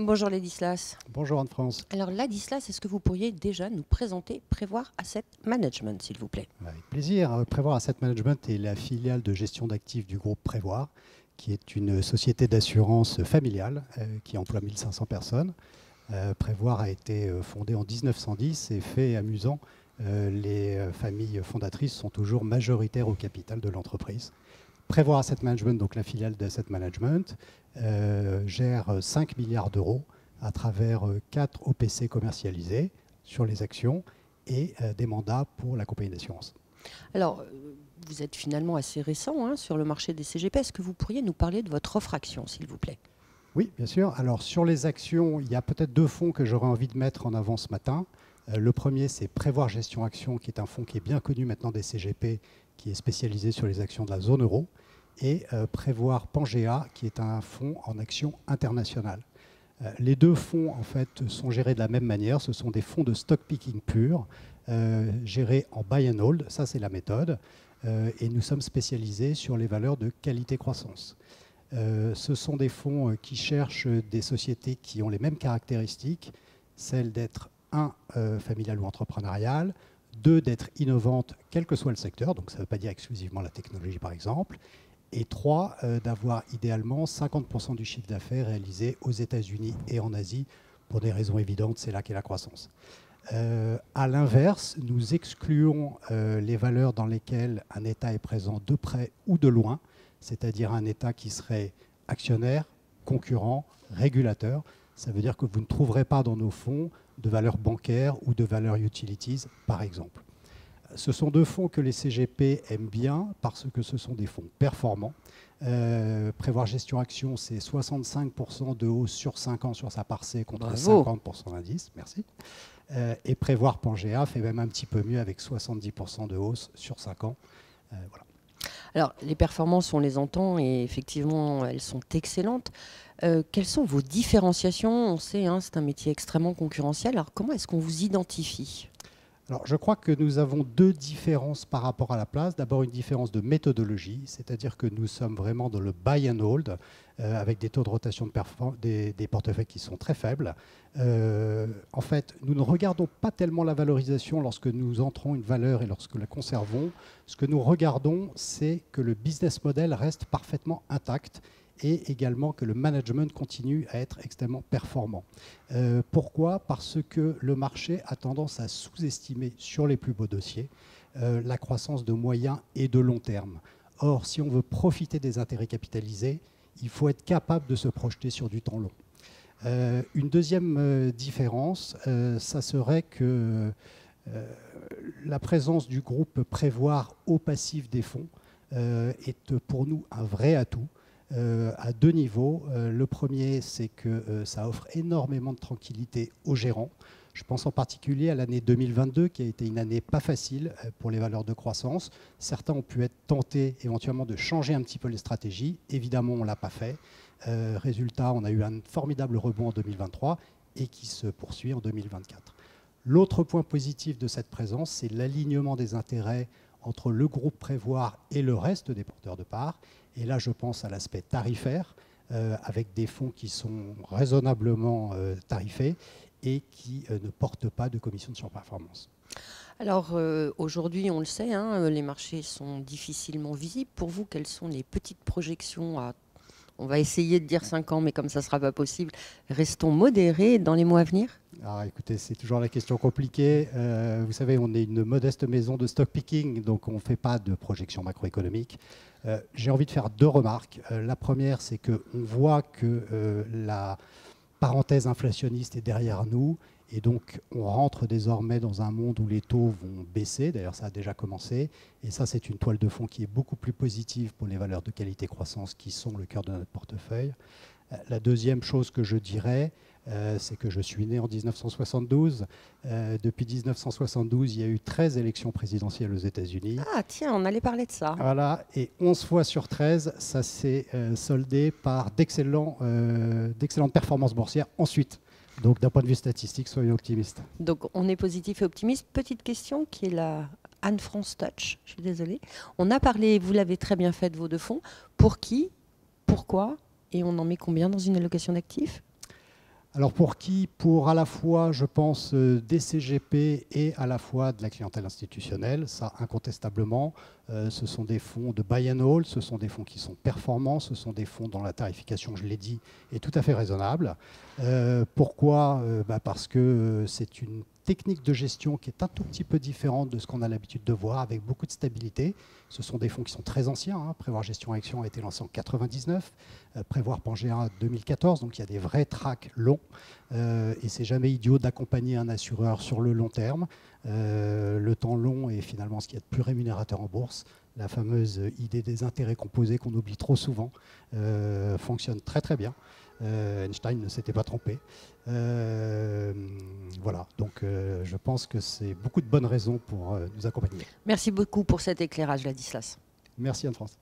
Bonjour Ladislas. Bonjour Anne-France. Alors Ladislas, est-ce que vous pourriez déjà nous présenter Prévoir Asset Management, s'il vous plaît? Avec plaisir. Prévoir Asset Management est la filiale de gestion d'actifs du groupe Prévoir, qui est une société d'assurance familiale qui emploie 1500 personnes. Prévoir a été fondée en 1910 et fait amusant, les familles fondatrices sont toujours majoritaires au capital de l'entreprise. Prévoir Asset Management, donc la filiale d'Asset Management, gère 5 milliards d'euros à travers 4 OPC commercialisés sur les actions et des mandats pour la compagnie d'assurance. Alors, vous êtes finalement assez récent sur le marché des CGP. Est-ce que vous pourriez nous parler de votre offre action, s'il vous plaît? Oui, bien sûr. Alors, sur les actions, il y a peut-être 2 fonds que j'aurais envie de mettre en avant ce matin. Le premier, c'est Prévoir Gestion Action, qui est un fonds qui est bien connu maintenant des CGP, qui est spécialisé sur les actions de la zone euro. Et Prévoir Pangea, qui est un fonds en actions internationales. Les 2 fonds, en fait, sont gérés de la même manière. Ce sont des fonds de stock picking pur, gérés en buy and hold. Ça, c'est la méthode. Et nous sommes spécialisés sur les valeurs de qualité-croissance. Ce sont des fonds qui cherchent des sociétés qui ont les mêmes caractéristiques, celles d'être, 1, familiales ou entrepreneuriales, 2, d'être innovantes, quel que soit le secteur, donc ça ne veut pas dire exclusivement la technologie par exemple, et 3, d'avoir idéalement 50% du chiffre d'affaires réalisé aux États-Unis et en Asie, pour des raisons évidentes, c'est là qu'est la croissance. À l'inverse, nous excluons les valeurs dans lesquelles un État est présent de près ou de loin, c'est-à-dire un État qui serait actionnaire, concurrent, régulateur. Ça veut dire que vous ne trouverez pas dans nos fonds de valeurs bancaires ou de valeurs utilities, par exemple. Ce sont 2 fonds que les CGP aiment bien parce que ce sont des fonds performants. Prévoir Gestion Action, c'est 65% de hausse sur 5 ans sur sa part C contre 50% d'indice. Merci. Et Prévoir Pangea fait même un petit peu mieux avec 70% de hausse sur 5 ans. Voilà. Alors, les performances, on les entend et effectivement, elles sont excellentes. Quelles sont vos différenciations? On sait, c'est un métier extrêmement concurrentiel. Alors, comment est-ce qu'on vous identifie? Alors, je crois que nous avons 2 différences par rapport à la place. D'abord, une différence de méthodologie, c'est-à-dire que nous sommes vraiment dans le buy and hold, avec des taux de rotation des portefeuilles qui sont très faibles. En fait, nous ne regardons pas tellement la valorisation lorsque nous entrons une valeur et lorsque la conservons. Ce que nous regardons, c'est que le business model reste parfaitement intact et également que le management continue à être extrêmement performant. Pourquoi? Parce que le marché a tendance à sous-estimer sur les plus beaux dossiers la croissance de moyen et de long terme. Or, si on veut profiter des intérêts capitalisés, il faut être capable de se projeter sur du temps long. Une deuxième différence, ça serait que la présence du groupe Prévoir au passif des fonds est pour nous un vrai atout. À 2 niveaux. Le premier, c'est que ça offre énormément de tranquillité aux gérants. Je pense en particulier à l'année 2022, qui a été une année pas facile pour les valeurs de croissance. Certains ont pu être tentés éventuellement de changer un petit peu les stratégies. Évidemment, on ne l'a pas fait. Résultat, on a eu un formidable rebond en 2023 et qui se poursuit en 2024. L'autre point positif de cette présence, c'est l'alignement des intérêts entre le groupe Prévoir et le reste des porteurs de parts. Et là, je pense à l'aspect tarifaire, avec des fonds qui sont raisonnablement tarifés et qui ne portent pas de commission de surperformance. Alors, aujourd'hui, on le sait, les marchés sont difficilement visibles. Pour vous, quelles sont les petites projections à, on va essayer de dire 5 ans, mais comme ça ne sera pas possible, restons modérés dans les mois à venir? Alors écoutez, c'est toujours la question compliquée. Vous savez, on est une modeste maison de stock picking, donc on ne fait pas de projection macroéconomique. J'ai envie de faire 2 remarques. La première, c'est qu'on voit que la parenthèse inflationniste est derrière nous, et donc on rentre désormais dans un monde où les taux vont baisser. D'ailleurs, ça a déjà commencé, et ça, c'est une toile de fond qui est beaucoup plus positive pour les valeurs de qualité-croissance qui sont le cœur de notre portefeuille. La deuxième chose que je dirais, c'est que je suis né en 1972. Depuis 1972, il y a eu 13 élections présidentielles aux États-Unis. Ah tiens, on allait parler de ça. Voilà, et 11 fois sur 13, ça s'est soldé par d'excellentes performances boursières ensuite. Donc d'un point de vue statistique, soyons optimistes. Donc on est positif et optimiste. Petite question qui est la Anne-France Touch, je suis désolée. On a parlé, vous l'avez très bien fait, de vos 2 fonds. Pour qui? Pourquoi? Et on en met combien dans une allocation d'actifs? Alors pour qui? Pour à la fois, je pense, des CGP et à la fois de la clientèle institutionnelle, ça incontestablement. Ce sont des fonds de buy and hold, ce sont des fonds qui sont performants, ce sont des fonds dont la tarification, je l'ai dit, est tout à fait raisonnable. Pourquoi? Parce que c'est une technique de gestion qui est un tout petit peu différente de ce qu'on a l'habitude de voir, avec beaucoup de stabilité. Ce sont des fonds qui sont très anciens, hein. Prévoir Gestion Action a été lancé en 99, Prévoir Pangea 2014, donc il y a des vrais tracks longs. Et c'est jamais idiot d'accompagner un assureur sur le long terme. Le temps long est finalement ce qu'il y a de plus rémunérateur en bourse. La fameuse idée des intérêts composés qu'on oublie trop souvent fonctionne très très bien. Einstein ne s'était pas trompé. Voilà, donc je pense que c'est beaucoup de bonnes raisons pour nous accompagner. Merci beaucoup pour cet éclairage, Ladislas. Merci Anne-France.